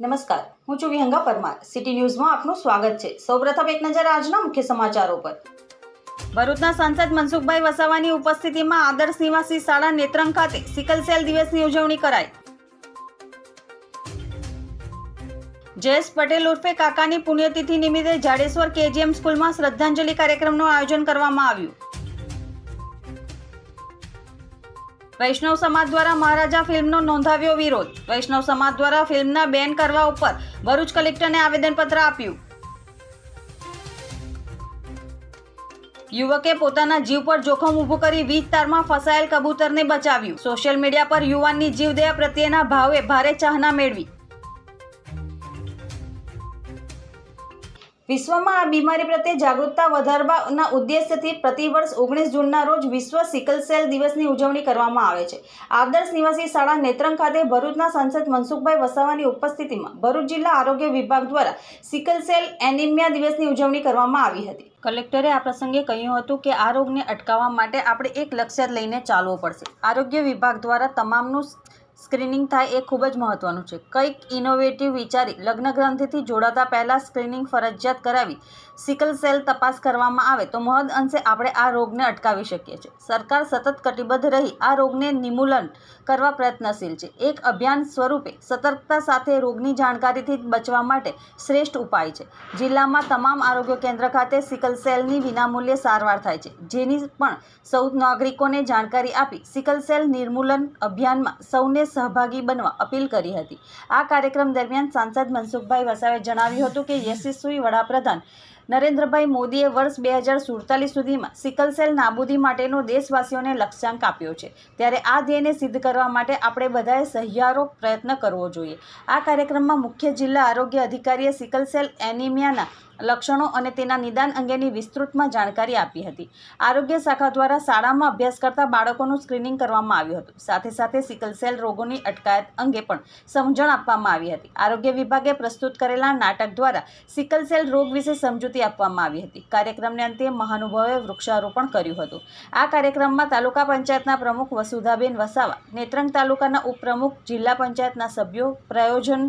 નમસ્કાર, હું છું વિહંગા પરમાર. સિટી ન્યૂઝમાં આપનું સ્વાગત છે. સૌપ્રથમ એક નજર આજના મુખ્ય સમાચારો પર. ભરૂચના સાંસદ મનસુખભાઈ વસાવાની ઉપસ્થિતિમાં આદર્શ નિવાસી શાળા નેત્રંગ ખાતે સિકલ સેલ દિવસની ઉજવણી કરાઈ. જયેશ પટેલ ઉર્ફે કાકાની પુણ્યતિથિ નિમિત્તે જાડેશ્વર કેજીએમ સ્કૂલમાં શ્રદ્ધાંજલિ કાર્યક્રમનું આયોજન કરવામાં આવ્યું. વૈષ્ણવ સમાજ દ્વારા મહારાજા ફિલ્મનો નોંધાવ્યો વિરોધ. વૈષ્ણવ સમાજ દ્વારા ફિલ્મના બેન કરવા ઉપર ભરૂચ કલેક્ટરને આવેદનપત્ર આપ્યું. યુવકે પોતાના જીવ પર જોખમ ઊભું કરી વીજ તારમાં ફસાયેલ કબૂતરને બચાવ્યું. સોશિયલ મીડિયા પર યુવાનની જીવદયા પ્રત્યેના ભાવે ભારે ચાહના મેળવી. વિશ્વમાં આ બીમારી પ્રત્યે જાગૃતતા વધારવાના ઉદ્દેશ્યથી પ્રતિવર્ષ 19 જૂનના રોજ વિશ્વ સિકલ સેલ દિવસની ઉજવણી કરવામાં આવે છે. આદર્શ નિવાસી શાળા નેત્રંગ ખાતે ભરૂચના સાંસદ મનસુખભાઈ વસાવાની ઉપસ્થિતિમાં ભરૂચ જિલ્લા આરોગ્ય વિભાગ દ્વારા સિકલ સેલ એનિમિયા દિવસની ઉજવણી કરવામાં આવી હતી. કલેક્ટરે આ પ્રસંગે કહ્યું હતું કે આ રોગને અટકાવવા માટે આપણે એક લક્ષ્ય લઈને ચાલવું પડશે. આરોગ્ય વિભાગ દ્વારા તમામનું સ્ક્રીનિંગ થાય એ ખૂબ જ મહત્વનું છે. કંઈક ઇનોવેટિવ વિચારી લગ્ન ગ્રંથિથી જોડાતા પહેલા સ્ક્રીનિંગ ફરજિયાત કરાવી સિકલ સેલ તપાસ કરવામાં આવે તો મહદ અંશે આપણે આ રોગને અટકાવી શકીએ છીએ. સરકાર સતત કટિબદ્ધ રહી આ રોગને નિર્મૂલન કરવા પ્રયત્નશીલ છે. એક અભિયાન સ્વરૂપે સતર્કતા સાથે રોગની જાણકારીથી બચવા માટે શ્રેષ્ઠ ઉપાય છે. જિલ્લામાં તમામ આરોગ્ય કેન્દ્ર ખાતે સિકલ સેલની વિનામૂલ્યે સારવાર થાય છે, જેની પણ સૌ નાગરિકોને જાણકારી આપી સિકલ સેલ નિર્મૂલન અભિયાનમાં સૌને સહભાગી બનવા અપીલ કરી હતી. આ કાર્યક્રમ દરમિયાન સાંસદ મનસુખભાઈ વસાવે જણાવ્યું હતું કે યશસ્વી વડાપ્રધાન નરેન્દ્રભાઈ મોદીએ વર્ષ 2047 સુધીમાં સિકલ સેલ નાબૂદી માટેનો દેશવાસીઓને લક્ષ્યાંક આપ્યો છે. ત્યારે આ ધ્યેયને સિદ્ધ કરવા માટે આપણે બધાએ સહિયારો પ્રયત્ન કરવો જોઈએ. આ કાર્યક્રમમાં મુખ્ય જિલ્લા આરોગ્ય અધિકારીએ સિકલ સેલ એનિમિયાના લક્ષણો અને તેના નિદાન અંગેની વિસ્તૃતમાં જાણકારી આપી હતી. આરોગ્ય શાખા દ્વારા શાળામાં અભ્યાસ કરતા બાળકોનું સ્ક્રીનિંગ કરવામાં આવ્યું હતું. સાથે સાથે સિકલ સેલ રોગોની અટકાયત અંગે પણ સમજણ આપવામાં આવી હતી. આરોગ્ય વિભાગે પ્રસ્તુત કરેલા નાટક દ્વારા સિકલ સેલ રોગ વિશે સમજૂતી આપવામાં આવી હતી. કાર્યક્રમને અંતે મહાનુભાવોએ વૃક્ષારોપણ કર્યું હતું. આ કાર્યક્રમમાં તાલુકા પંચાયતના પ્રમુખ વસુધાબેન વસાવા, નેત્રંગ તાલુકાના ઉપપ્રમુખ, જિલ્લા પંચાયતના સભ્યો, પ્રયોજન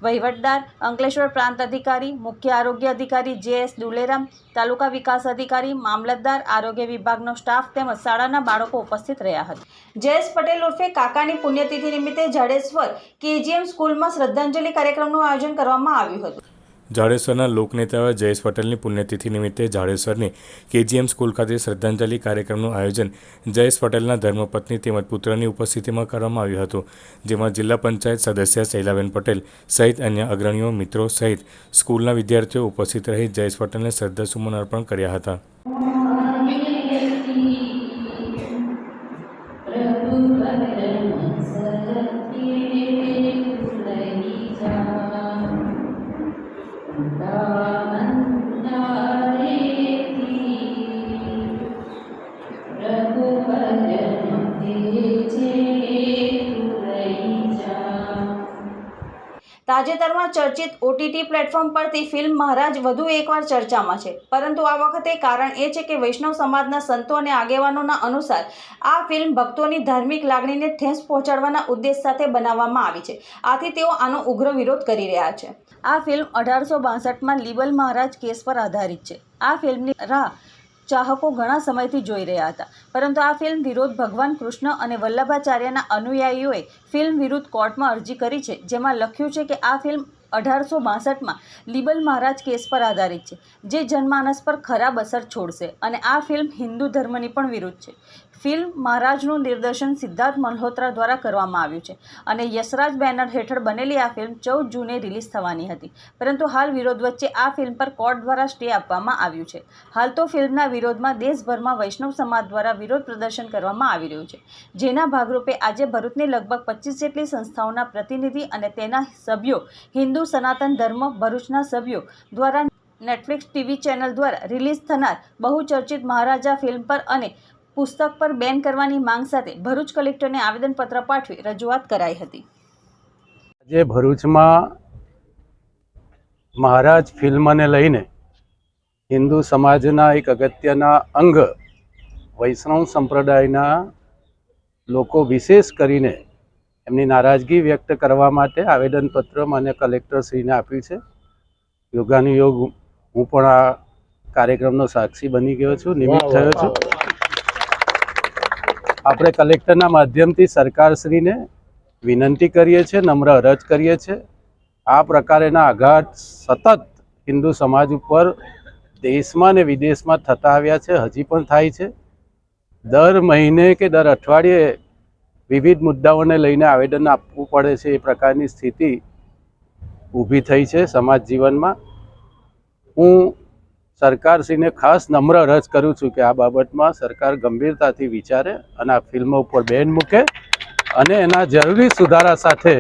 વહીવટદાર, અંકલેશ્વર પ્રાંત અધિકારી, મુખ્ય આરોગ્ય અધિકારી જે.એસ. દુલેરામ, તાલુકા વિકાસ અધિકારી, મામલતદાર, આરોગ્ય વિભાગનો સ્ટાફ તેમજ શાળાના બાળકો ઉપસ્થિત રહ્યા હતા. જયેશ પટેલ ઉર્ફે કાકાની પુણ્યતિથિ નિમિત્તે જાડેશ્વર કેજીએમ સ્કૂલમાં શ્રદ્ધાંજલિ કાર્યક્રમનું આયોજન કરવામાં આવ્યું હતું. જાડેશ્વરના લોકનેતા જયેશ પટેલની પુણ્યતિથિ નિમિત્તે જાડેશ્વરની કેજીએમ સ્કૂલ ખાતે શ્રદ્ધાંજલિ કાર્યક્રમનું આયોજન જયેશ પટેલના ધર્મપત્ની તેમજ પુત્રની ઉપસ્થિતિમાં કરવામાં આવ્યું હતું, જેમાં જિલ્લા પંચાયત સદસ્ય શૈલાબેન પટેલ સહિત અન્ય અગ્રણીઓ, મિત્રો સહિત સ્કૂલના વિદ્યાર્થીઓ ઉપસ્થિત રહી જયેશ પટેલને શ્રદ્ધાસુમન અર્પણ કર્યા હતા. તાજેતરમાં ચર્ચિત ઓટીટી પ્લેટફોર્મ પરથી ફિલ્મ મહારાજ વધુ એકવાર ચર્ચામાં છે, પરંતુ આ વખતે કારણ એ છે કે વૈષ્ણવ સમાજના સંતો અને આગેવાનોના અનુસાર આ ફિલ્મ ભક્તોની ધાર્મિક લાગણીને ઠેસ પહોંચાડવાના ઉદ્દેશ સાથે બનાવવામાં આવી છે. આથી તેઓ આનો ઉગ્ર વિરોધ કરી રહ્યા છે. આ ફિલ્મ 1862માં લીબલ મહારાજ કેસ પર આધારિત છે. આ ફિલ્મની રાહ ચાહકો ઘણા સમયથી જોઈ રહ્યા હતા, પરંતુ આ ફિલ્મ વિરોધ ભગવાન કૃષ્ણ અને વલ્લભાચાર્યના અનુયાયીઓએ ફિલ્મ વિરુદ્ધ કોર્ટમાં અરજી કરી છે, જેમાં લખ્યું છે કે આ ફિલ્મ 1862માં લીબલ મહારાજ કેસ પર આધારિત છે, જે જનમાનસ પર ખરાબ અસર છોડશે અને આ ફિલ્મ હિન્દુ ધર્મની પણ વિરુદ્ધ છે. ફિલ્મ મહારાજનું નિર્દેશન સિદ્ધાર્થ મલ્હોત્રા દ્વારા કરવામાં આવ્યું છે અને યશરાજ બેનર હેઠળ બનેલી આ ફિલ્મ 14 જૂને રિલીઝ થવાની હતી, પરંતુ હાલ વિરોધ વચ્ચે આ ફિલ્મ પર કોર્ટ દ્વારા સ્ટે આપવામાં આવ્યું છે. હાલ તો ફિલ્મના વિરોધમાં દેશભરમાં વૈષ્ણવ સમાજ દ્વારા વિરોધ પ્રદર્શન કરવામાં આવી રહ્યું છે, જેના ભાગરૂપે આજે ભરૂચની લગભગ 25 જેટલી સંસ્થાઓના પ્રતિનિધિ અને તેના સભ્યો હિન્દુ સનાતન ધર્મ ભરૂચના સભ્યો દ્વારા નેટફ્લિક્સ ટીવી ચેનલ દ્વારા રિલીઝ થનાર બહુચર્ચિત મહારાજા ફિલ્મ પર અને પુસ્તક પર બેન કરવાની માંગ સાથે ભરૂચ કલેક્ટરને આવેદનપત્ર પાઠવી રજૂઆત કરાઈ હતી. આજે ભરૂચમાં મહારાજ ફિલ્મને લઈને હિન્દુ સમાજના એક અગત્યના અંગ વૈષ્ણવ સંપ્રદાયના લોકો, વિશેષ કરીને એમની નારાજગી વ્યક્ત કરવા માટે આવેદનપત્ર મને કલેક્ટરશ્રીને આપ્યું છે. યોગાનુયોગ હું પણ આ કાર્યક્રમનો સાક્ષી બની ગયો છું, નિમિત્ત થયો છું. આપણે કલેક્ટરના માધ્યમથી સરકારશ્રીને વિનંતી કરીએ છીએ, નમ્ર અરજ કરીએ છીએ. આ પ્રકારેના આઘાત સતત હિન્દુ સમાજ ઉપર દેશમાં ને વિદેશમાં થતા આવ્યા છે, હજી પણ થાય છે. દર મહિને કે દર અઠવાડિયે વિવિધ મુદ્દાઓને લઈને આવેદન આપવું પડે છે. એ પ્રકારની સ્થિતિ ઊભી થઈ છે સમાજ જીવનમાં. હું સરકારશ્રીને ખાસ નમ્ર અરજ કરું છું કે આ બાબતમાં સરકાર ગંભીરતાથી વિચારે અને આ ફિલ્મો ઉપર બેન મૂકે અને એના જરૂરી સુધારા સાથે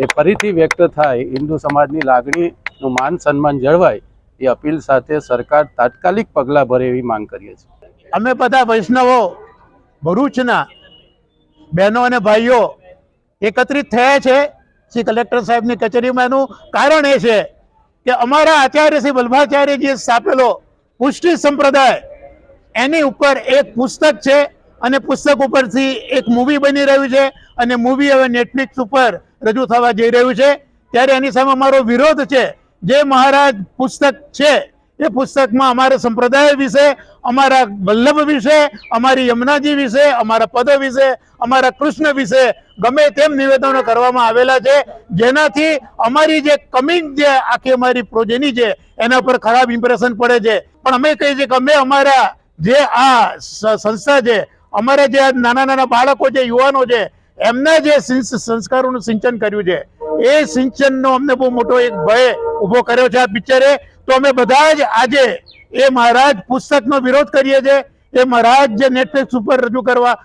એ ફરીથી વ્યક્ત થાય, હિન્દુ સમાજની લાગણીનું માન સન્માન જળવાય, એ અપીલ સાથે સરકાર તાત્કાલિક પગલાં ભરે એવી માંગ કરીએ છીએ. અમે બધા વૈષ્ણવો ભરૂચના બહેનો અને ભાઈઓ એકત્રિત થયા છે શ્રી કલેક્ટર સાહેબની કચેરીમાં. એનું કારણ એ છે કે અમારા આચાર્ય શ્રી વલ્લભાચાર્યજીએ સ્થાપેલો પુષ્ટિ સંપ્રદાય એની ઉપર એક પુસ્તક છે અને પુસ્તક ઉપરથી એક મૂવી બની રહ્યું છે અને મૂવી હવે નેટફ્લિક્સ ઉપર રજૂ થવા જઈ રહ્યું છે. ત્યારે એની સામે અમારો વિરોધ છે. જે મહારાજ પુસ્તક છે એ પુસ્તકમાં અમારા સંપ્રદાય વિશે, અમારા વલ્લભ વિશે, અમારી યમુનાજી વિશે, અમારા પદ વિશે, અમારા કૃષ્ણ વિશે ગમે તેમ નિવેદનો કરવામાં આવેલા છે, જેનાથી અમારી જે કમિંગ જે આખી અમારી પ્રોજેની છે એના પર ખરાબ ઇમ્પ્રેશન પડે છે. પણ અમે કહીએ છીએ કે અમે અમારા જે આ સંસ્થા છે, અમારા જે નાના નાના બાળકો છે, યુવાનો છે, એમના જે સંસ્કારોનું સિંચન કર્યું છે, એ સિંચનનો અમને બહુ મોટો એક ભય ઊભો કર્યો છે આ પિક્ચરે. તો અમે બધા જ આજે એ મહારાજ પુસ્તકનો વિરોધ કરીએ છીએ. એ મહારાજ જે નેટફ્લિક્સ ઉપર રજૂ કરવા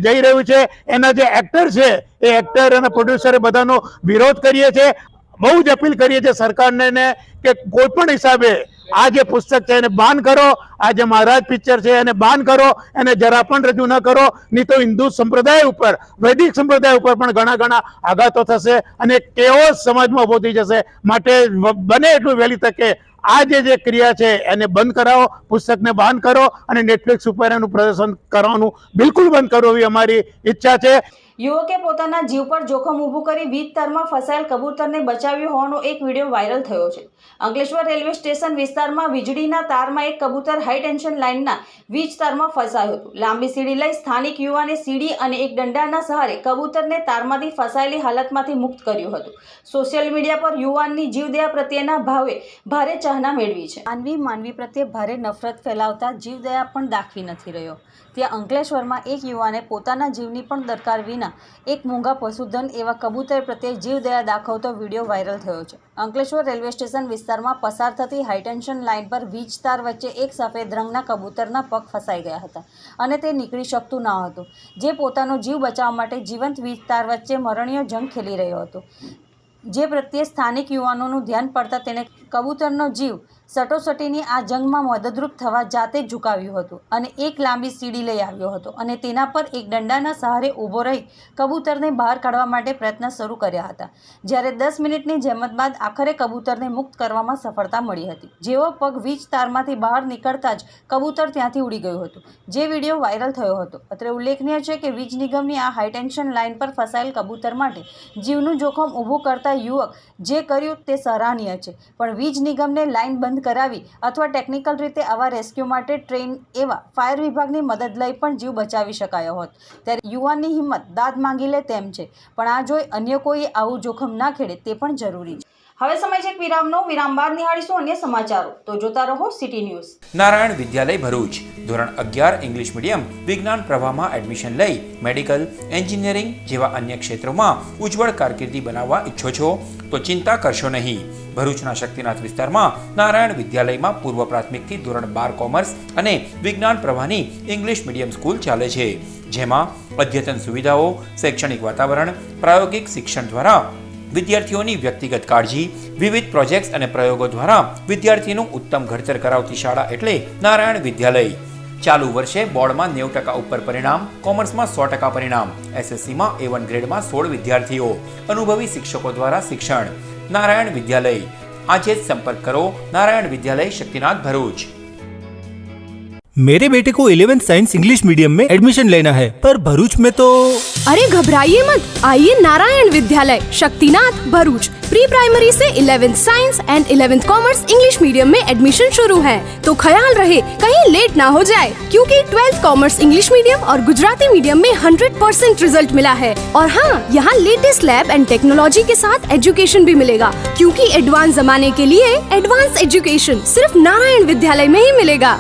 જઈ રહ્યું છે એના જે એક્ટર છે એ એક્ટર અને પ્રોડ્યુસર બધાનો વિરોધ કરીએ છીએ. બહુ જ અપીલ કરીએ છીએ સરકારને કે કોઈ પણ હિસાબે આ જે પુસ્તક છે એને બાન કરો, આ જે મહારાજ પિક્ચર છે એને બાન કરો, એને જરા પણ રજૂ ન કરો. નહીં તો હિન્દુ સંપ્રદાય ઉપર, વૈદિક સંપ્રદાય ઉપર પણ ઘણા ઘણા આઘાતો થશે અને કેઓસ સમાજમાં ઉભો થઈ જશે. માટે બને એટલું વહેલી તકે આ જે ક્રિયા છે એને બંધ કરાવો, પુસ્તકને બાન કરો અને નેટફ્લિક્સ ઉપર એનું પ્રદર્શન કરવાનું બિલકુલ બંધ કરો એવી અમારી ઈચ્છા છે. યુવકે પોતાના જીવ પર જોખમ ઊભું કરી વીજ તારમાં ફસાયેલ કબૂતરને બચાવ્યું હોવાનો એક વિડીયો વાયરલ થયો છે. અંકલેશ્વર રેલવે સ્ટેશન વિસ્તારમાં વીજળીના તારમાં એક કબૂતર હાઈ ટેન્શન લાઇનના વીજ તારમાં ફસાયું હતું. લાંબી સીડી લઈ સ્થાનિક યુવાને સીડી અને એક દંડાના સહારે કબૂતરને તારમાંથી ફસાયેલી હાલતમાંથી મુક્ત કર્યું હતું. સોશિયલ મીડિયા પર યુવાનની જીવદયા પ્રત્યેના ભાવે ભારે ચાહના મેળવી છે. માનવી પ્રત્યે ભારે નફરત ફેલાવતા જીવદયા પણ દાખવી નથી રહ્યો. ત્યાં અંકલેશ્વરમાં એક યુવાને પોતાના જીવની પણ દરકાર વિના એક મૂંગા પશુધન એવા કબૂતર પ્રત્યે જીવદયા દાખવતો વિડીયો વાયરલ થયો છે. અંકલેશ્વર રેલવે સ્ટેશન વિસ્તારમાં પસાર થતી હાઈટેન્શન લાઇન પર વીજ તાર વચ્ચે એક સફેદ રંગના કબૂતરના પગ ફસાઈ ગયા હતા અને તે નીકળી શકતું ન હતું, જે પોતાનો જીવ બચાવવા માટે જીવંત વીજ તાર વચ્ચે મરણીયો જંગ ખેલી રહ્યો હતો. જે પ્રત્યે સ્થાનિક યુવાનોનું ધ્યાન પડતા તેણે કબૂતરનો જીવ સટોસટીની આ જંગમાં મદદરૂપ થવા જાતે જ ઝુકાવ્યું હતું અને એક લાંબી સીડી લઈ આવ્યો હતો અને તેના પર એક દંડાના સહારે ઊભો રહી કબૂતરને બહાર કાઢવા માટે પ્રયત્ન શરૂ કર્યા હતા. જ્યારે 10 મિનિટની જહેમત બાદ આખરે કબૂતરને મુક્ત કરવામાં સફળતા મળી હતી. જેવો પગ વીજ તારમાંથી બહાર નીકળતા જ કબૂતર ત્યાંથી ઉડી ગયું હતું, જે વિડીયો વાયરલ થયો હતો. અત્રે ઉલ્લેખનીય છે કે વીજ નિગમની આ હાઈટેન્શન લાઇન પર ફસાયેલ કબૂતર માટે જીવનું જોખમ ઊભું કરતા યુવક જે કર્યું તે સરાહનીય છે, પણ વીજ નિગમને લાઇન બંધ કરાવી અથવા ટેકનિકલ રીતે આવા રેસ્ક્યુ માટે ટ્રેન એવા ફાયર વિભાગની મદદ લઈ પણ જીવ બચાવી શકાયો હોત. ત્યારે યુવાનની હિંમત દાદ માંગી લે તેમ છે, પણ આ જોઈ અન્ય કોઈ આવું જોખમ ના ખેડે તે પણ જરૂરી છે. હવે સમય છે વિરામનો. વિરામ બાદ નિહાળીશું અન્ય સમાચારો. તો જોતા રહો સિટી ન્યૂઝ. નારાયણ વિદ્યાલય ભરૂચ ધોરણ 11 ઇંગ્લિશ મીડિયમ વિજ્ઞાન પ્રવાહમાં એડમિશન લઈ મેડિકલ, એન્જિનિયરિંગ જેવા અન્ય ક્ષેત્રોમાં ઉજ્જવળ કારકિર્દી બનાવવા ઈચ્છો છો તો ચિંતા કરશો નહીં. ભરૂચના શક્તિનાથ વિસ્તારમાં નારાયણ વિદ્યાલયમાં પૂર્વ પ્રાથમિકથી ધોરણ 12 કોમર્સ અને વિજ્ઞાન પ્રવાહની ઇંગ્લિશ મીડિયમ સ્કૂલ ચાલે છે, જેમાં અદ્યતન સુવિધાઓ, શૈક્ષણિક વાતાવરણ, પ્રાયોગિક શિક્ષણ દ્વારા વિદ્યાર્થીઓની વ્યક્તિગત કાળજી, વિવિધ પ્રોજેક્ટ્સ અને પ્રયોગો દ્વારા વિદ્યાર્થીનું ઉત્તમ ઘડતર કરાવતી શાળા એટલે નારાયણ વિદ્યાલય. ચાલુ વર્ષે બોર્ડમાં 90% ઉપર પરિણામ, કોમર્સમાં 100% પરિણામ, એસએસસીમાં A1 ગ્રેડમાં 16 વિદ્યાર્થીઓ, અનુભવી શિક્ષકો દ્વારા શિક્ષણ. નારાયણ વિદ્યાલય. આજે જ સંપર્ક કરો નારાયણ વિદ્યાલય શક્તિનાથ ભરૂચ. मेरे बेटे को 11th साइंस इंग्लिश मीडियम में एडमिशन लेना है, पर भरूच में तो। अरे घबराइए मत, आइए नारायण विद्यालय शक्तिनाथ भरूच। प्री प्राइमरी से 11th science and 11th commerce English medium में एडमिशन शुरू है, तो ख्याल रहे कहीं लेट ना हो जाए, क्योंकि 12th कॉमर्स इंग्लिश मीडियम और गुजराती मीडियम में 100% रिजल्ट मिला है। और हाँ, यहाँ लेटेस्ट लैब एंड टेक्नोलॉजी के साथ एजुकेशन भी मिलेगा, क्योंकि एडवांस जमाने के लिए एडवांस एजुकेशन सिर्फ नारायण विद्यालय में ही मिलेगा।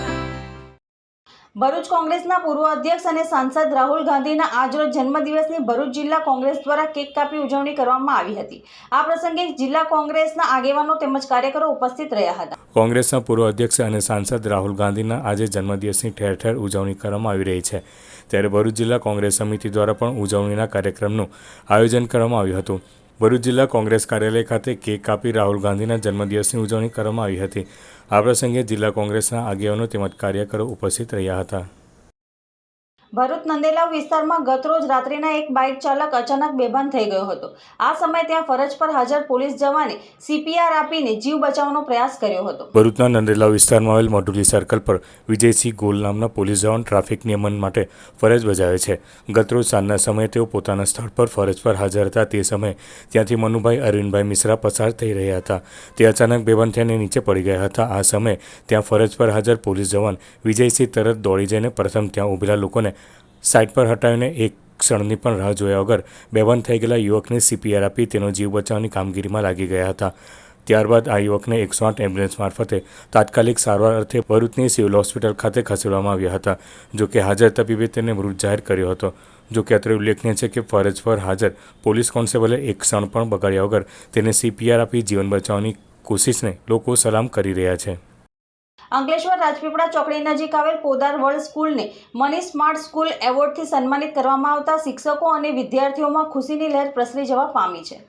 ભરૂચ કોંગ્રેસના પૂર્વ અધ્યક્ષ અને સાંસદ રાહુલ ગાંધીના આજરોજ જન્મદિવસની ભરૂચ જિલ્લા કોંગ્રેસ દ્વારા કેક કાપી ઉજવણી કરવામાં આવી હતી। આ પ્રસંગે જિલ્લા કોંગ્રેસના આગેવાનો તેમજ કાર્યકરો ઉપસ્થિત રહ્યા હતા। કોંગ્રેસના પૂર્વ અધ્યક્ષ અને સાંસદ રાહુલ ગાંધીના આજે જન્મદિવસની ઠેર ઠેર ઉજવણી કરવામાં આવી રહી છે, ત્યારે ભરૂચ જિલ્લા કોંગ્રેસ સમિતિ દ્વારા પણ ઉજવણીના કાર્યક્રમનું આયોજન કરવામાં આવ્યું હતું। ભરૂચ જિલ્લા કોંગ્રેસ કાર્યાલય ખાતે કેક કાપી રાહુલ ગાંધીના જન્મદિવસની ઉજવણી કરવામાં આવી હતી। આ પ્રસંગે જિલ્લા કોંગ્રેસના આગેવાનો તેમજ કાર્યકરો ઉપસ્થિત રહ્યા હતા। ભરૂચ નંદેલાવ વિસ્તારમાં ગતરોજ રાત્રિના એક બાઇક ચાલક અચાનક બેભાન થઈ ગયો હતો। આ સમયે ત્યાં ફરજ પર હાજર પોલીસ જવાને CPR આપીને જીવ બચાવવાનો પ્રયાસ કર્યો હતો। ભરૂચના નંદેલાવ વિસ્તારમાં આવેલ મઢુલી સર્કલ પર વિજયસિંહ ગોલ નામના પોલીસ જવાન ટ્રાફિક નિયમન માટે ફરજ બજાવે છે। ગતરોજ સાંજના સમયે તેઓ પોતાના સ્થળ પર ફરજ પર હાજર હતા। તે સમયે ત્યાંથી મનુભાઈ અરવિંદભાઈ મિશ્રા પસાર થઈ રહ્યા હતા। તે અચાનક બેભાન થઈને નીચે પડી ગયા હતા। આ સમયે ત્યાં ફરજ પર હાજર પોલીસ જવાન વિજયસિંહ તરત દોડી જઈને પ્રથમ ત્યાં ઊભેલા લોકોને સાઇડ પર હટાવીને એક ક્ષણની પણ રાહ જોયા વગર બેભાન થઈ ગયેલા યુવકને CPR આપી તેનો જીવ બચાવવાની કામગીરીમાં લાગી ગયા હતા। ત્યારબાદ આ યુવકને 108 એમ્બ્યુલન્સ મારફતે તાત્કાલિક સારવાર અર્થે ભરૂચની સિવિલ હોસ્પિટલ ખાતે ખસેડવામાં આવ્યા હતા। જોકે હાજર તબીબે તેને મૃત જાહેર કર્યો હતો। જોકે અત્રે ઉલ્લેખનીય છે કે ફરજ પર હાજર પોલીસ કોન્સ્ટેબલે એક ક્ષણ પણ બગાડ્યા વગર તેને CPR આપી જીવન બચાવવાની કોશિશને લોકો સલામ કરી રહ્યા છે। અંકલેશ્વર રાજપીપળા ચોકડી નજીક આવેલ પોદાર વર્લ્ડ સ્કૂલને મની સ્માર્ટ સ્કૂલ એવોર્ડથી સન્માનિત કરવામાં આવતા શિક્ષકો અને વિદ્યાર્થીઓમાં ખુશીની લહેર પ્રસરી જવા પામી છે।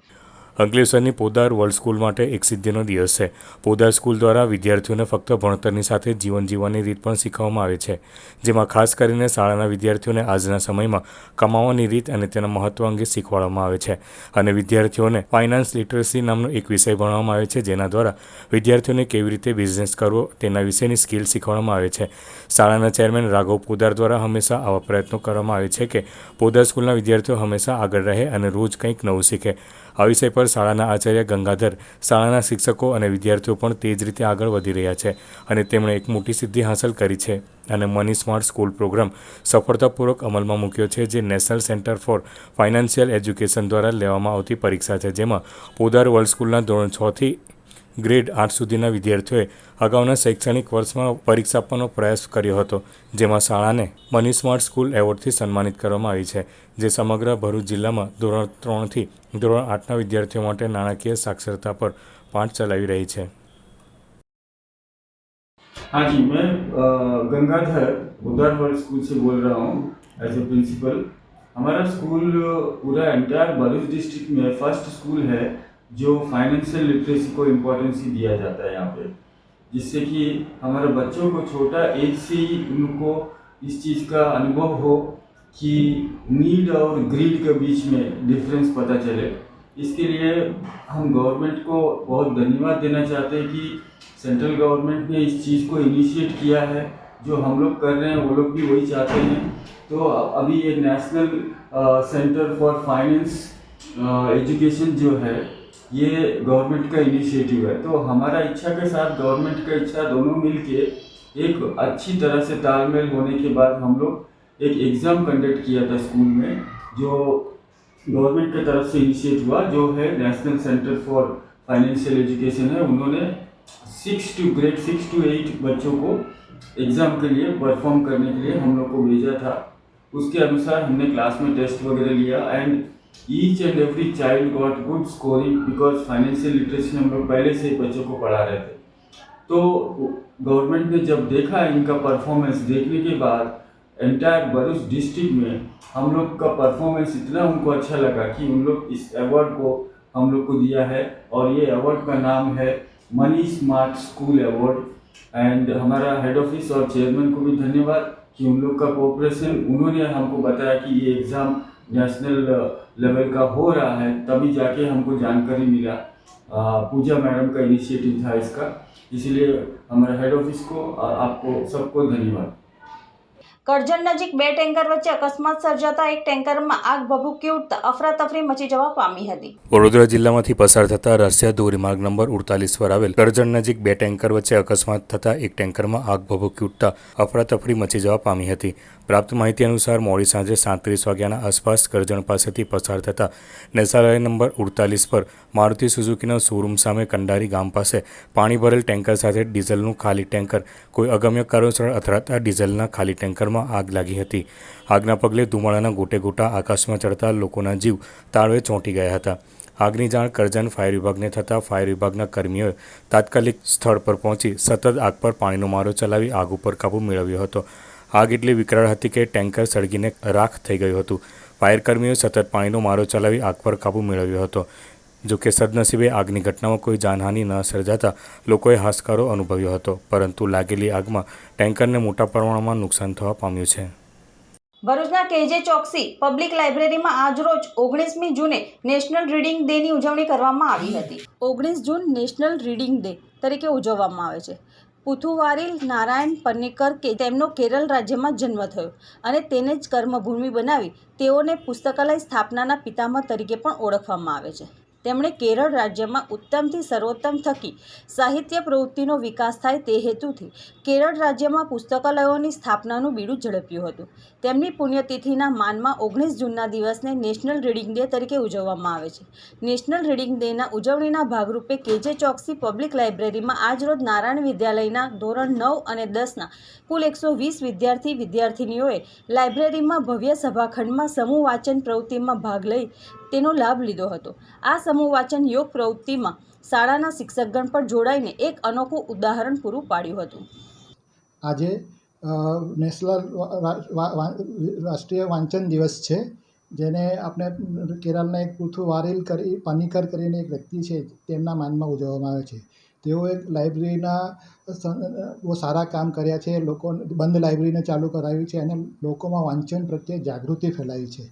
અંકલેશ્વરની પોદાર વર્લ્ડ સ્કૂલ માટે એક સિદ્ધિનો દિવસ છે। પોદાર સ્કૂલ દ્વારા વિદ્યાર્થીઓને ફક્ત ભણતરની સાથે જીવન જીવવાની રીત પણ શીખવવામાં આવે છે, જેમાં ખાસ કરીને શાળાના વિદ્યાર્થીઓને આજના સમયમાં કમાવાની રીત અને તેના મહત્વ અંગે શીખવાડવામાં આવે છે। અને વિદ્યાર્થીઓને ફાઇનાન્સ લિટરસી નામનો એક વિષય ભણવામાં આવે છે, જેના દ્વારા વિદ્યાર્થીઓને કેવી રીતે બિઝનેસ કરવો તેના વિશેની સ્કિલ શીખવાડવામાં આવે છે। શાળાના ચેરમેન રાઘવ પોદાર દ્વારા હંમેશા આવા પ્રયત્નો કરવામાં આવે છે કે પોદાર સ્કૂલના વિદ્યાર્થીઓ હંમેશા આગળ રહે અને રોજ કંઈક નવું શીખે। આ વિષય પર શાળાના આચાર્ય ગંગાધર, શાળાના શિક્ષકો અને વિદ્યાર્થીઓ પણ તે જ રીતે આગળ વધી રહ્યા છે અને તેમણે એક મોટી સિદ્ધિ હાંસલ કરી છે અને મની સ્માર્ટ સ્કૂલ પ્રોગ્રામ સફળતાપૂર્વક અમલમાં મૂક્યો છે, જે national centre for financial education દ્વારા લેવામાં આવતી પરીક્ષા છે, જેમાં પોદાર વર્લ્ડ સ્કૂલના ધોરણ 6 થી ગ્રેડ 8 સુધીના વિદ્યાર્થીઓએ અગાઉના શૈક્ષણિક વર્ષમાં પરીક્ષા આપવાનો પ્રયાસ કર્યો હતો, જેમાં શાળાને મની સ્માર્ટ સ્કૂલ એવોર્ડથી સન્માનિત કરવામાં આવી છે, જે સમગ્ર ભરૂચ જિલ્લામાં ધોરણ 3 થી ધોરણ 8ના વિદ્યાર્થીઓ માટે નાણાકીય साक्षरता पर पाठ चलाई रही है। हाँ जी, मैं गंगाधर पोदार वर्ल्ड स्कूल से बोल रहा हूँ एज ए प्रिंसिपल। हमारा स्कूल पूरा एंटायर भरूच डिस्ट्रिक्ट में फर्स्ट स्कूल है जो फाइनेंशियल लिटरेसी को इम्पोर्टेंस दिया जाता है यहाँ पे, जिससे कि हमारे बच्चों को छोटा एज से ही उनको इस चीज़ का अनुभव हो कि नीड और ग्रीड के बीच में डिफरेंस पता चले। इसके लिए हम गवर्नमेंट को बहुत धन्यवाद देना चाहते हैं कि सेंट्रल गवर्नमेंट ने इस चीज़ को इनिशिएट किया है। जो हम लोग कर रहे हैं वो लोग भी वही चाहते हैं। तो अभी ये national centre for finance education जो है ये गवर्नमेंट का इनिशिएटिव है। तो हमारा इच्छा के साथ गवर्नमेंट का इच्छा दोनों मिलके एक अच्छी तरह से तालमेल होने के बाद हम लोग एक एग्ज़ाम कंडक्ट किया था स्कूल में, जो गवर्नमेंट की तरफ से इनिशिएट हुआ, जो है national centre for financial education है। उन्होंने ग्रेड 6 to 8 बच्चों को एग्ज़ाम के लिए परफॉर्म करने के लिए हम लोग को भेजा था। उसके अनुसार हमने क्लास में टेस्ट वगैरह लिया and each and every child got good scoring, because financial literacy हम लोग पहले से ही बच्चों को पढ़ा रहे थे। तो गवर्नमेंट ने जब देखा इनका परफॉर्मेंस, देखने के बाद एंटायर भरूच डिस्ट्रिक्ट में हम लोग का परफॉर्मेंस इतना उनको अच्छा लगा कि उन लोग इस अवार्ड को हम लोग को दिया है और ये अवार्ड का नाम है money smart school award. And हमारा हेड ऑफिस और चेयरमैन को भी धन्यवाद कि उन लोग का कोऑपरेशन, उन्होंने हमको बताया कि ये एग्ज़ाम नेशनल लेवल का हो रहा है, तभी जाके हमको जानकारी मिला। पूजा मैडम का इनिशिएटिव था इसका, इसलिए हमारे हेड ऑफिस को आपको सबको धन्यवाद। કરજણ નજીક બે ટેન્કર વચ્ચે અકસ્માત સર્જાતા એક ટેન્કરમાં આગ ભભૂકી ઉઠતા અફરાતફરી મચી જવા પામી હતી. વડોદરા જિલ્લામાંથી પસાર થતા રાષ્ટ્રીય ધોરીમાર્ગ નંબર 48 પર આવેલ કરજણ નજીક બે ટેન્કર વચ્ચે અકસ્માત થતા એક ટેન્કરમાં આગ ભભૂકી ઉઠતા અફરાતફરી મચી જવા પામી હતી. પ્રાપ્ત માહિતી અનુસાર મોડી સાંજે 37 વાગ્યાના આસપાસ કરજણ પાસેથી પસાર થતા નેશનલ નંબર 48 પર મારુતિ સુઝુકીના શોરૂમ સામે કંડારી ગામ પાસે પાણી ભરેલ ટેન્કર સાથે ડીઝલનું ખાલી ટેન્કર કોઈ અગમ્ય કારણોસર અથડાતા ડીઝલના ખાલી ટેન્કરમાં આગ લાગી હતી. આગના પગલે ધુમાડાના ગોટે ગોટા આકાશમાં ચડતા લોકોના જીવ તાળવે ચોંટી ગયા હતા. આગની જાણ કરજણ ફાયર વિભાગને થતાં ફાયર વિભાગના કર્મીઓએ તાત્કાલિક સ્થળ પર પહોંચી સતત આગ પર પાણીનો મારો ચલાવી આગ ઉપર કાબૂ મેળવ્યો હતો. આગ એટલી વિકરાળ હતી કે ટેન્કર સળગીને રાખ થઈ ગયું હતું. ફાયર કર્મીઓએ સતત પાણીનો મારો ચલાવી આગ પર કાબૂ મેળવ્યો હતો. જોકે સદનસીબે આગની ઘટનામાં કોઈ જાનહાનિ ન સર્જાતા લોકોએ હાશકારો અનુભવ્યો હતો, પરંતુ લાગેલી આગમાં ટેન્કરને મોટા પ્રમાણમાં નુકસાન થવા પામ્યું છે. ભરૂચના કેજે ચોકસી પબ્લિક લાઇબ્રેરીમાં આજરોજ 19મી જૂને નેશનલ રીડિંગ ડેની ઉજવણી કરવામાં આવી હતી. 19 જૂન નેશનલ રીડિંગ ડે તરીકે ઉજવવામાં આવે છે. પુથુવારીલ નારાયણ પન્નીકર કે તેમનો કેરળ રાજ્યમાં જન્મ થયો અને તેને જ કર્મભૂમિ બનાવી તેઓને પુસ્તકાલય સ્થાપનાના પિતામહ તરીકે પણ ઓળખવામાં આવે છે. તેમણે કેરળ રાજ્યમાં ઉત્તમથી સર્વોત્તમ થકી સાહિત્ય પ્રવૃત્તિનો વિકાસ થાય તે હેતુથી કેરળ રાજ્યમાં પુસ્તકાલયોની સ્થાપનાનું બીડું ઝડપ્યું હતું. તેમની પુણ્યતિથિના માનમાં 19 જૂનના દિવસને નેશનલ રીડિંગ ડે તરીકે ઉજવવામાં આવે છે. નેશનલ રીડિંગ ડેના ઉજવણીના ભાગરૂપે કેજે ચોકસી પબ્લિક લાઇબ્રેરીમાં આજરોજ નારાયણ વિદ્યાલયના ધોરણ 9 અને 10ના કુલ 120 વિદ્યાર્થીનીઓએ લાઇબ્રેરીમાં ભવ્ય સભાખંડમાં સમૂહ વાંચન પ્રવૃત્તિમાં ભાગ લઈ તેનો લાભ લીધો હતો. આ સમૂહ વાંચન યોગ પ્રવૃત્તિમાં શાળાના શિક્ષકગણ પર જોડાઈને એક અનોખું ઉદાહરણ પૂરું પાડ્યું હતું. આજે નેશનલ રાષ્ટ્રીય વાંચન દિવસ છે, જેને આપણે કેરળના એક પુથુવારીલ પન્નીકર કરીને એક વ્યક્તિ છે તેમના માનમાં ઉજવવામાં આવે છે. તેઓ એક લાઇબ્રેરીના બહુ સારા કામ કર્યા છે. લોકો બંધ લાઇબ્રેરીને ચાલુ કરાવી છે અને લોકોમાં વાંચન પ્રત્યે જાગૃતિ ફેલાવી છે.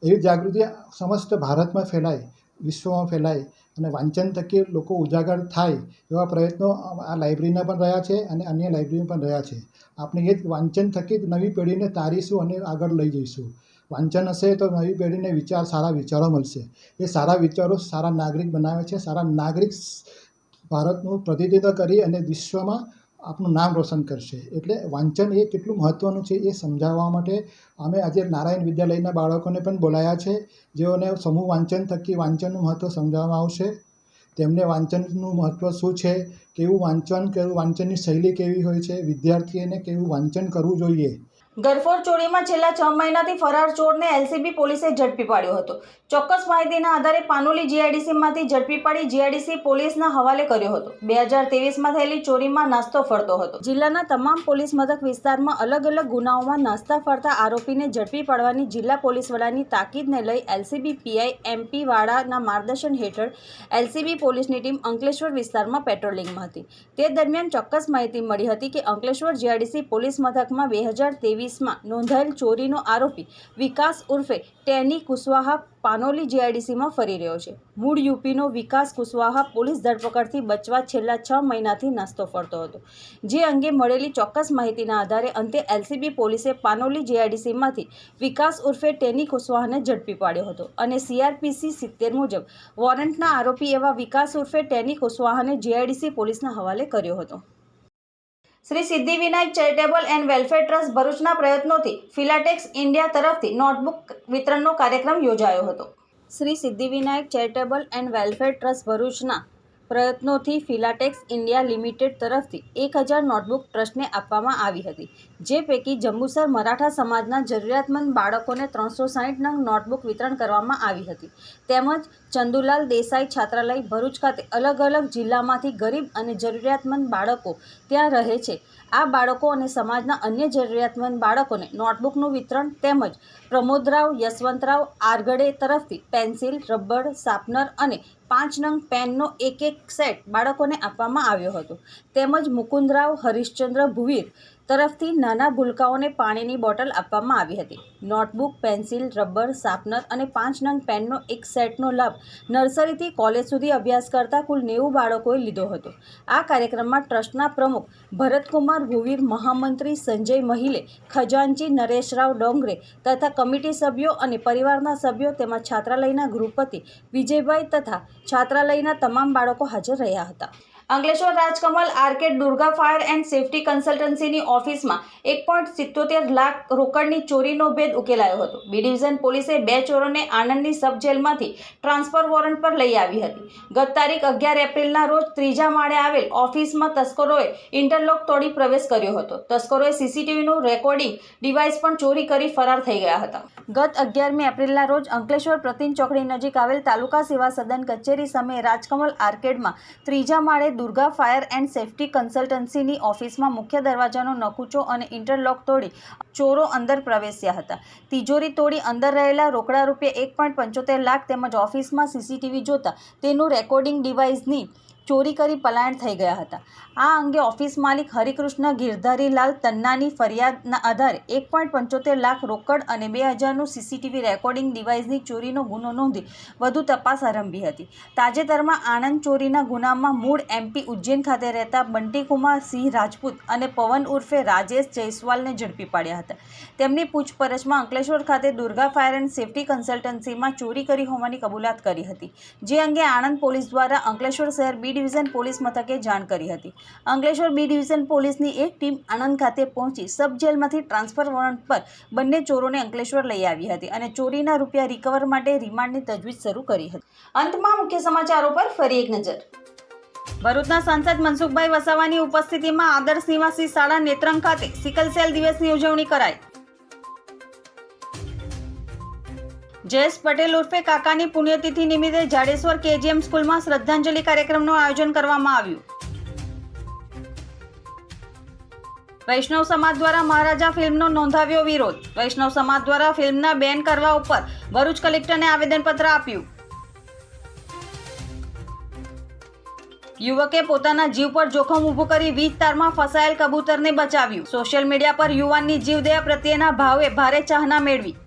એવી જાગૃતિ સમસ્ત ભારતમાં ફેલાય, વિશ્વમાં ફેલાય અને વાંચન થકી લોકો ઉજાગર થાય એવા પ્રયત્નો આ લાઇબ્રેરીના પણ રહ્યા છે અને અન્ય લાઇબ્રેરી પણ રહ્યા છે. આપણે એ જ વાંચન થકી નવી પેઢીને તારીશું અને આગળ લઈ જઈશું. વાંચન હશે તો નવી પેઢીને સારા વિચારો મળશે. એ સારા વિચારો સારા નાગરિક બનાવે છે. સારા નાગરિક ભારતનું પ્રતિનિધિત્વ કરી અને વિશ્વમાં આપણું નામ રોશન કરશે. એટલે વાંચન એ કેટલું મહત્ત્વનું છે એ સમજાવવા માટે અમે આજે નારાયણ વિદ્યાલયના બાળકોને પણ બોલાયા છે, જેઓને સમૂહ વાંચન થકી વાંચનનું મહત્ત્વ સમજાવવામાં આવશે. તેમને વાંચનનું મહત્ત્વ શું છે, કેવું વાંચનની શૈલી કેવી હોય છે, વિદ્યાર્થીઓને કેવું વાંચન કરવું જોઈએ. ગરફોડ ચોરીમાં છેલ્લા 6 મહિનાથી ફરાર ચોરને એલસીબી પોલીસે ઝડપી પાડ્યો હતો. ચોક્કસ માહિતીના આધારે પાનોલી જીઆઈડીસીમાંથી ઝડપી પાડી જીઆઈડીસી પોલીસના હવાલે કર્યો હતો. 2023માં થયેલી ચોરીમાં નાસ્તો ફરતો હતો. જિલ્લાના તમામ પોલીસ મથક વિસ્તારમાં અલગ અલગ ગુનાઓમાં નાસ્તા ફરતા આરોપીને ઝડપી પાડવાની જિલ્લા પોલીસ વડાની તાકીદને લઈ એલસીબી પીઆઈ એમપી વાડાના માર્ગદર્શન હેઠળ એલસીબી પોલીસની ટીમ અંકલેશ્વર વિસ્તારમાં પેટ્રોલિંગમાં હતી. તે દરમિયાન ચોક્કસ માહિતી મળી હતી કે અંકલેશ્વર જીઆઈડીસી પોલીસ મથકમાં 2023માં નોંધાયેલ ચોરીનો આરોપી વિકાસ ઉર્ફે ટેની કુશવાહા પાનોલી જીઆઈડીસીમાં ફરી રહ્યો છે. મૂળ યુપીનો વિકાસ કુશવાહા પોલીસ ધરપકડથી બચવા છેલ્લા 6 મહિનાથી નાસ્તો ફરતો હતો. જે અંગે મળેલી ચોક્કસ માહિતીના આધારે અંતે એલસીબી પોલીસે પાનોલી જીઆઈડીસીમાંથી વિકાસ ઉર્ફે ટેની કુશવાહાને ઝડપી પાડ્યો હતો અને સીઆરપીસી 70 મુજબ વોરંટના આરોપી એવા વિકાસ ઉર્ફે ટેની કુશવાહાને જીઆઈડીસી પોલીસના હવાલે કર્યો હતો. Shri Siddhivinayak charitable and welfare trust ભરૂચના પ્રયત્નોથી ફિલાટેક્સ ઇન્ડિયા તરફથી નોટબુક વિતરણનો કાર્યક્રમ યોજાયો હતો. Shri Siddhivinayak charitable and welfare trust ભરૂચના પ્રયત્નોથી ફિલાટેક્સ ઇન્ડિયા લિમિટેડ તરફથી 1000 નોટબુક ટ્રસ્ટને આપવામાં આવી હતી. જે પૈકી જંબુસર મરાઠા સમાજના જરૂરિયાતમંદ બાળકોને 360 નંગ નોટબુક વિતરણ કરવામાં આવી હતી. તેમજ ચંદુલાલ દેસાઈ છાત્રાલય ભરૂચ ખાતે અલગ અલગ જિલ્લામાંથી ગરીબ અને જરૂરિયાતમંદ બાળકો ત્યાં રહે છે. આ બાળકો અને સમાજના અન્ય જરૂરિયાતમંદ બાળકોને નોટબુકનું વિતરણ તેમજ પ્રમોદરાવ યશવંતરાવ આરગડે તરફથી પેન્સિલ, રબર, શાર્પનર અને 5 નંગ પેનનો એક સેટ બાળકોને આપવામાં આવ્યો હતો. તેમજ મુકુંદરાવ હરિશ્ચંદ્ર ભુવીર તરફથી નાના ભૂલકાઓને પાણીની બોટલ આપવામાં આવી હતી. નોટબુક, પેન્સિલ, રબર, શાર્પનર અને 5 નંગ પેનનો એક સેટનો લાભ નર્સરીથી કોલેજ સુધી અભ્યાસ કરતા કુલ 90 બાળકોએ લીધો હતો. આ કાર્યક્રમમાં ટ્રસ્ટના પ્રમુખ ભરતકુમાર ભુવીર, મહામંત્રી સંજય મहिले, ખજાનચી નરેશરાવ ડોંગરે તથા કમિટી સભ્યો અને પરિવારના સભ્યો તેમજ છાત્રાલયના ગૃહપતિ વિજયભાઈ તથા છાત્રાલયના તમામ બાળકો હાજર રહ્યા હતા. Ankleshwar Rajkamal arcade Durga fire and safety કન્સલ્ટન્સીની ઓફિસમાં 1.77 લાખ રોકડની ચોરીનો ભેદ ઉકેલાયો હતો. બી ડિવિઝન પોલીસે 2 ચોરોને આણંદની સબ જેલમાંથી ટ્રાન્સફર વોરંટ પર લઈ આવી હતી. ગત તારીખ 11 એપ્રિલના રોજ ત્રીજા માળે આવેલ ઓફિસમાં તસ્કરોએ ઇન્ટરલોક તોડી પ્રવેશ કર્યો હતો. તસ્કરોએ સીસીટીવીનું રેકોર્ડિંગ ડિવાઇસ પણ ચોરી કરી ફરાર થઈ ગયા હતા. ગત 11મી એપ્રિલના રોજ અંકલેશ્વર પ્રતિન ચોકડી નજીક આવેલ તાલુકા સેવા સદન કચેરી સામે રાજકમલ આર્કેડમાં ત્રીજા માળે દુર્ગા ફાયર એન્ડ સેફટી કન્સલ્ટન્સીની ઓફિસમાં મુખ્ય દરવાજાનો નકુચો અને ઇન્ટરલોક તોડી ચોરો અંદર પ્રવેશ્યા હતા. તિજોરી તોડી અંદર રહેલા રોકડા રૂપિયા 1.75 લાખ તેમજ ઓફિસમાં સીસીટીવી જોતા તેનું રેકોર્ડિંગ ડિવાઇસની ચોરી કરી પલાયન થઈ ગયા હતા. આ અંગે ઓફિસ માલિક હરિકૃષ્ણ ગિરધારીલાલ તન્નાની ફરિયાદના આધારે 1.75 લાખ રોકડ અને 2000નું સીસીટીવી રેકોર્ડિંગ ડિવાઇસની ચોરીનો ગુનો નોંધી વધુ તપાસ આરંભી હતી. તાજેતરમાં આણંદ ચોરીના ગુનામાં મૂળ MP ઉજ્જૈન ખાતે રહેતા બંટીકુમાર સિંહ રાજપૂત અને પવન ઉર્ફે રાજેશ જયસ્વાલને ઝડપી પાડ્યા હતા. તેમની પૂછપરછમાં અંકલેશ્વર ખાતે દુર્ગા ફાયર એન્ડ સેફટી કન્સલ્ટન્સીમાં ચોરી કરી હોવાની કબૂલાત કરી હતી. જે અંગે આણંદ પોલીસ દ્વારા અંકલેશ્વર શહેર બી ડિવિઝન પોલીસ મથકે જાણ કરી હતી. અંકલેશ્વર બી ડિવિઝન પોલીસની એક ટીમ આણંદ ખાતે પહોંચી સબ જેલમાંથી ટ્રાન્સફર વોરંટ પર બંને ચોરોને અંકલેશ્વર લઈ આવી હતી અને ચોરીના રૂપિયા રિકવર માટે રિમાન્ડની તજવીજ શરૂ કરી હતી. અંતમાં મુખ્ય સમાચારો પર ફરી એક નજર. ભરૂચના સાંસદ મનસુખભાઈ વસાવાની ઉપસ્થિતિમાં આદર્શ નિવાસી શાળા નેત્રંગ ખાતે સિકલ સેલ દિવસની ઉજવણી કરાઈ. જયેશ પટેલ ઉર્ફે કાકાની પુણ્યતિથિ નિમિત્તે જાડેશ્વર KGM સ્કૂલમાં શ્રદ્ધાંજલિ કાર્યક્રમનું આયોજન કરવામાં આવ્યું. વૈષ્ણવ સમાજ દ્વારા મહારાજા ફિલ્મનો નોંધાવ્યો વિરોધ. વૈષ્ણવ સમાજ દ્વારા ફિલ્મના બેન કરવા ઉપર ભરૂચ કલેક્ટરને આવેદનપત્ર આપ્યું. યુવકે પોતાના જીવ પર જોખમ ઊભું કરી વીજ તારમાં ફસાયેલ કબૂતરને બચાવ્યું. સોશિયલ મીડિયા પર યુવાનની જીવદયા પ્રત્યેના ભાવે ભારે ચાહના મેળવી.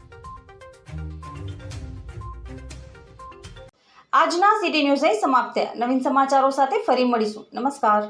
આજના સિટી ન્યૂઝ અહીં સમાપ્ત થયા. નવીન સમાચારો સાથે ફરી મળીશું. નમસ્કાર.